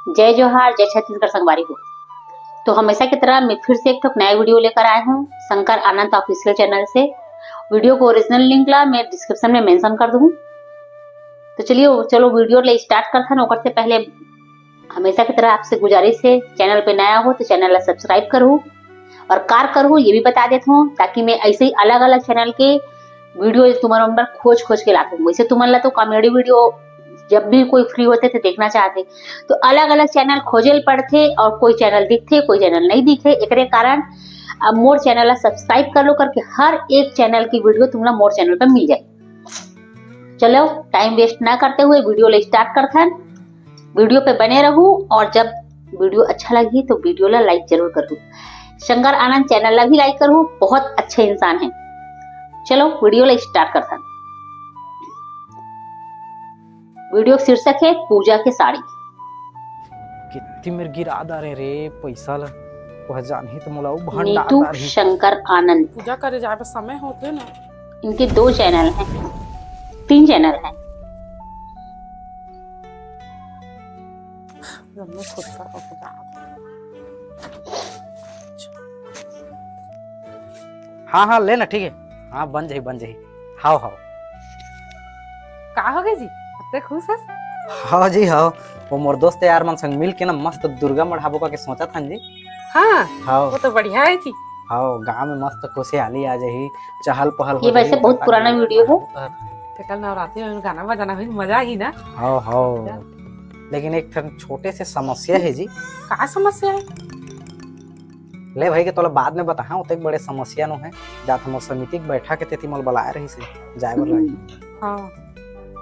जय जोहार, जय छत्तीसगढ़ संगवारी हो। तो हमेशा की तरह मैं फिर से एक नया वीडियो लेकर आया हूँ शंकर आनंद ऑफिशियल चैनल से। वीडियो को ओरिजिनल लिंक ला मैं डिस्क्रिप्शन में मेंशन कर दूँ। तो चलो वीडियो ले स्टार्ट करते हैं। ओकर से पहले हमेशा की तरह आपसे गुजारिश है, चैनल पे नया हो तो चैनल ला सब्सक्राइब करूँ और कार करूँ ये भी बता देता हूँ, ताकि मैं ऐसे ही अलग अलग चैनल के वीडियो तुम्हारे अंदर खोज के लाता हूँ। वैसे तुम्हारे तो कॉमेडी वीडियो जब भी कोई फ्री होते थे देखना चाहते तो अलग अलग चैनल खोजे पड़ते और कोई चैनल दिखते कोई चैनल नहीं दिखे। एक कारण अब मोर चैनल ला सब्सक्राइब कर लो करके हर एक चैनल की वीडियो तुमला मोर चैनल पर मिल जाए। चलो टाइम वेस्ट ना करते हुए वीडियो ले स्टार्ट करते हैं। वीडियो पे बने रहूं और जब वीडियो अच्छा लगी तो वीडियो ला लाइक जरूर करूँ। शंकर आनंद चैनल ला भी लाइक करूँ, बहुत अच्छे इंसान है। चलो वीडियो ला स्टार्ट करते हैं। वीडियो शीर्षक है पूजा की साड़ी। कितनी मेरे गिरा दारे रे पैसा ला पहचान ही तो मोला भंडार नीतू दारी शंकर आनंद, पूजा करे जाए पर समय होते ना। इनके 2 चैनल हैं, 3 चैनल हैं। खुद का पूजा हाँ लेना ठीक है। हाँ बन जाही हाओ का हो गई जी, इतने खुश है। हाँ जी हाँ, वो मोर दोस्त यार मन संग मिल के ना मस्त दुर्गा मढ़ाबो का के सोचा था जी। हाँ हाँ वो तो बढ़िया है जी। हाँ गांव में मस्त खुशहाली आ जाही, चहल पहल हो ये वैसे बहुत पुराना वीडियो है। तो कल नवरात्रि में गाना बजाना हुई, मजा ही ना। हाँ लेकिन एक छोटे से समस्या है जी। का समस्या है? ले भाई के तोला बाद में बता। उतने बड़े समस्या नो है जात हम समिति के बैठा के तेती मोल बुलाया रही से जाए बर लगी। हाँ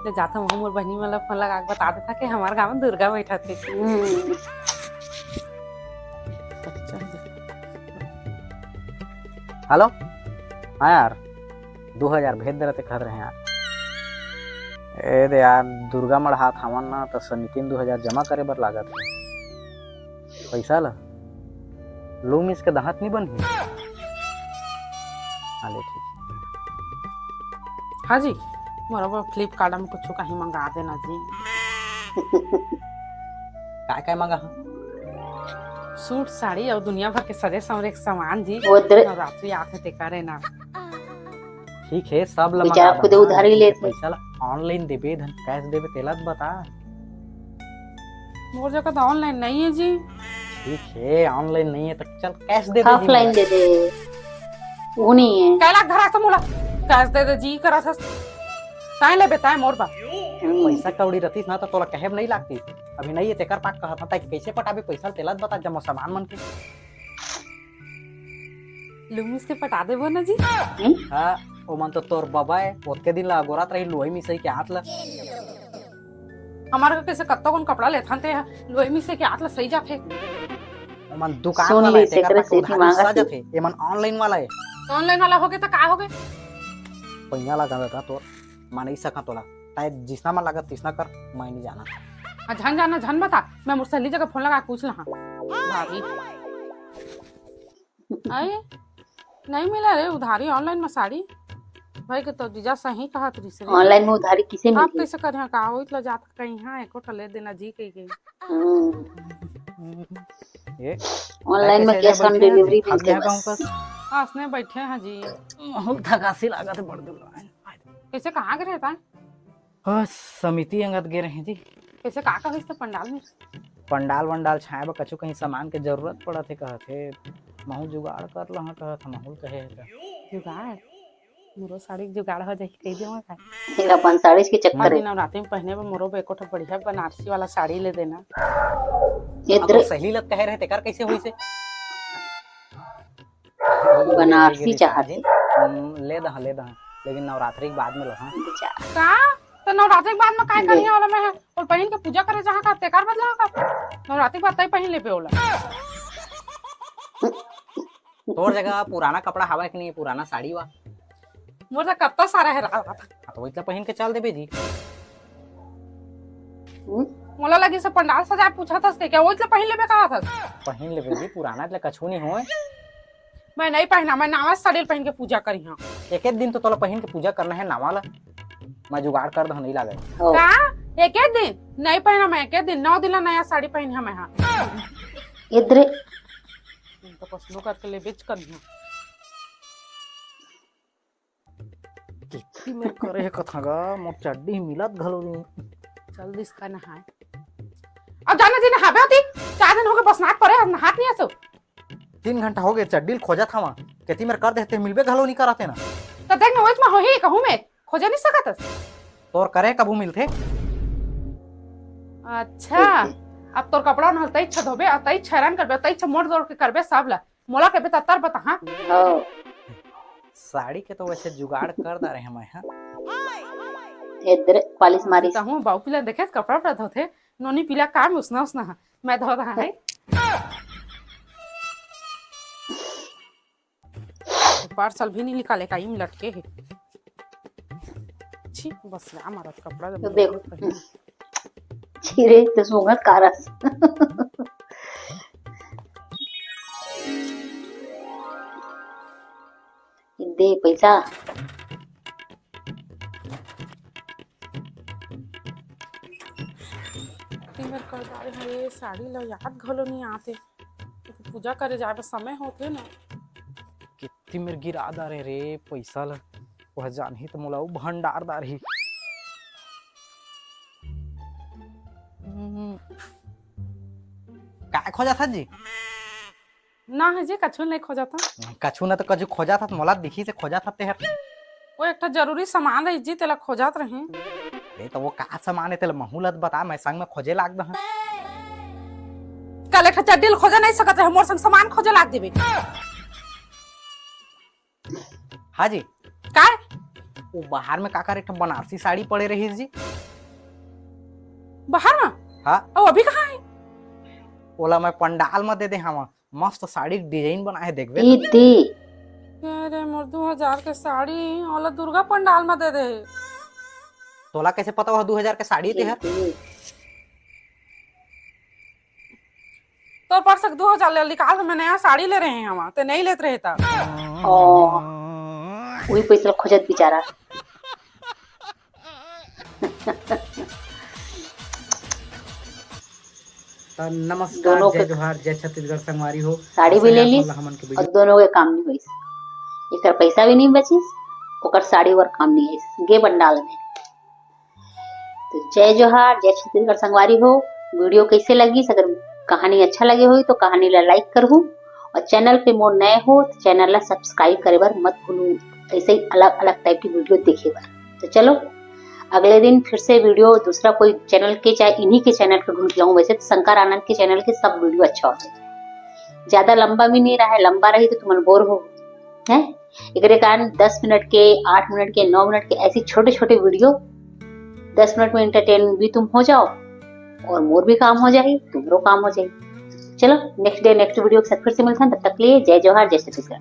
ले जाता हूँ, मोर बहनी वाला फोन लगा के बता देता कि हमारे गांव में दुर्गा बैठा थे। हेलो हाँ यार 2000 भेज दे रहे कहते रहे यार। ए दे यार दुर्गा मढ़ात हमन ना तो समिति में 2000 जमा करे बर लागत है। पैसा ला लूम इसके दहात नहीं बन ही। हाँ ले ठीक। हाँ जी मोरा फ्लिपकार्ट में कुछ कहीं मंगा देना जी। काय मंगा? सूट साड़ी और दुनिया भर के सजे संवरे के सामान जी। उधर नवरात्रि आते ते करे ना। ठीक है सब ला बेचारा खुद उधारी लेते। पैसा ला ऑनलाइन देबे धन कैश देबे तेला तो बता। मोर जगह तो ऑनलाइन नहीं है जी। ठीक है ऑनलाइन नहीं है तो चल कैश दे दे। ऑफलाइन दे दे, वो नहीं है। कैला धरा तो मोला कैश दे दे जी करा था। काहे ले बेटा मोर बा पैसा कौड़ी रतीस ना तो तोला कहे नहीं लागती। अभी नहीं है तेकर पाक कहा था कैसे पटाबे पैसा तेला बता जमा सामान मन के। लुमिस के पटा देबो ना जी। हां ओ मन तो तोर बाबा है ओतके दिन ला गोरात रही लोई मिसई के हाथ ला। हमारे को कैसे कत्तो कौन कपड़ा लेथन ते लोई मिस के हाथ ला सही जाथे। ओ मन दुकान वाला है तेकर पाक उधारी साजा थे। ये मन ऑनलाइन वाला है। ऑनलाइन वाला हो गए तो का हो गए? पैसा लगा था तोर मान नहीं सका तोला ताए जिसना मन लागत तिसना कर। मैं नहीं जाना। झन जाना झन बता, मैं मुरसली जगह फोन लगा पूछ लहा भाभी। आए नहीं मिला रे उधारी ऑनलाइन में साड़ी। भाई के तो जीजा सही कहा तरी से ऑनलाइन में उधारी किसे आप मिलती? कैसे करे का हो इतला जात कहीं हां एको ठले देना जी कही गई। ये ऑनलाइन में कैश ऑन डिलीवरी मिलते हैं बस। हां बैठे हैं जी। बहुत थकासी लागत है बड़ दूर। कैसे कहाँ गए रहता है? हाँ समिति अंगत गे रहे जी। कैसे का कहिस तो पंडाल में पंडाल वंडाल छाए बा कछु कहीं सामान के जरूरत पड़ा थे कहते महू जुगाड़ कर लहा कहत महू कहे जुगाड़ मोरो साड़ी के जुगाड़ हो जाई कह देवा का। मेरा 5 साड़ी के चक्कर है। नवरात्रि में पहने में मोरो बेको ठो बढ़िया बनारसी वाला साड़ी ले देना। तो सही लत कहे रहे तेकर कैसे हुई से बनारसी चाहते ले दहा लेकिन नवरात्रि के बाद में लहा का तो नवरात्रि के बाद में काय करिया वाला में है और पहन के पूजा करे जहां का तेकार बदला का नवरात्रि के बाद तई पहन ले पे वाला। तोर जगह पुराना कपड़ा हवा कि नहीं पुराना साड़ी वा मोर तो कत्ता सारा है रहा था तो इतना पहन के चल देबे जी। मोला लगी से पंडाल सजा पूछा था क्या वो इतना पहन लेबे कहा था? पहन लेबे जी पुराना એટલે कछु नहीं होए। मैं नहीं पहना, मैं नवा साड़ी पहन के पूजा करी हां। एक दिन तो तोला पहन के पूजा करना है नवा ला। मैं जुगाड़ कर दह नहीं लागे। का एक दिन नहीं पहना मैं, एक दिन 9 दिन नया साड़ी पहन मैं हाँ इधर तो पसलो करके ले बेच कर कितनी मेरे करे कथा गा मोर चड्डी मिलत घलो नहीं। जल्दी इसका नहाए अब जाना जी नहाबे होती 4 दिन हो गए बस नाक पड़े नहात नहीं ऐसो 3 घंटा हो गए चड्डी खोजा था वहाँ कहती मेरे कर देते मिलबे घलो नहीं कराते ना। तो देख ना में हो ही कहूं मैं खोज नहीं सकत। तोर करे कबू मिलते। अच्छा अब तोर कपड़ा न हलतई छ धोबे अतई छरन करबे तई छ मोड़ दौड़ के करबे सब ला मोला के तत्तर बता हां। हाँ साड़ी के तो वैसे जुगाड़ कर दा रहे मैं हाँ। इधर पॉलिश मारी ता हूं बाऊ पिला देखे कपड़ा उपड़ा धोथे नोनी पिला काम उसना उसना हाँ। मैं धो रहा है पार्सल भी नहीं निकाले का इम लटके है छी बस ला हमारा कपड़ा तो देखो छिरे तो सुगंध कारस दे पैसा तिमर कर दारे है साड़ी लो याद घलो नहीं आते तो पूजा करे जाए समय होते ना कितनी मेरे गिरा दा रे पैसा ला वह जान ही तो मोला भंडार दार ही। काय खोजा था जी ना है जी कछु नहीं खोजा था कछु ना तो कछु खोजा था मोला दिखी से खोजा था तेहर। वो एक जरूरी सामान है जी तेला खोजात रहे ए तो वो का सामान है तेल महूलत बता मैं संग में खोजे लाग दहन। कल एक चड्डी खोजा नहीं सकत रहे मोर संग सामान खोजे लाग देबे। हाँ जी का वो बाहर में काकर एक बनारसी साड़ी पड़े रही जी। बाहर ना हाँ अब अभी कहाँ है ओला मैं पंडाल में दे दे हम मस्त साड़ी डिजाइन बना है देखबे ई दे अरे मोर 2000 के साड़ी ओला दुर्गा पंडाल में दे दे। तोला कैसे पता हुआ 2000 के साड़ी तेहर। तो परस 2000 ले निकाल के मैं नया साड़ी ले रहे हैं हम ते नहीं लेते रहे था वही पैसा खोजत बेचारा नमस्कार दोनों जय के जोहार जय छत्तीसगढ़ संगवारी हो। साड़ी भी ले ली हमन के और दोनों के काम नहीं होइस एकर पैसा भी नहीं बचिस ओकर साड़ी वर काम नहीं है गे पंडाल में। तो जय जोहार जय छत्तीसगढ़ संगवारी हो। वीडियो कैसे लगी अगर कहानी अच्छा लगे हो तो कहानी ला लाइक करहु और चैनल पे मोर नए हो तो चैनल ला सब्सक्राइब करे बर मत भूलू ऐसे ही अलग अलग टाइप की वीडियो देखे बर। तो चलो अगले दिन फिर से वीडियो दूसरा कोई चैनल के चाहे इन्हीं के चैनल पे ढूंढ लाऊं। वैसे तो शंकर आनंद के चैनल के सब वीडियो अच्छा होते हैं ज्यादा लंबा भी नहीं रहा है लंबा रही तो तुम बोर हो है एक कारण 10 मिनट के 8 मिनट के 9 मिनट के ऐसी छोटे छोटे वीडियो 10 मिनट में एंटरटेन भी तुम हो जाओ और मोर भी काम हो जाए तुम्हारो काम हो जाए। चलो नेक्स्ट डे नेक्स्ट वीडियो के साथ फिर से मिलते हैं तब तक के लिए जय जोहार जय छत्तीसगढ़।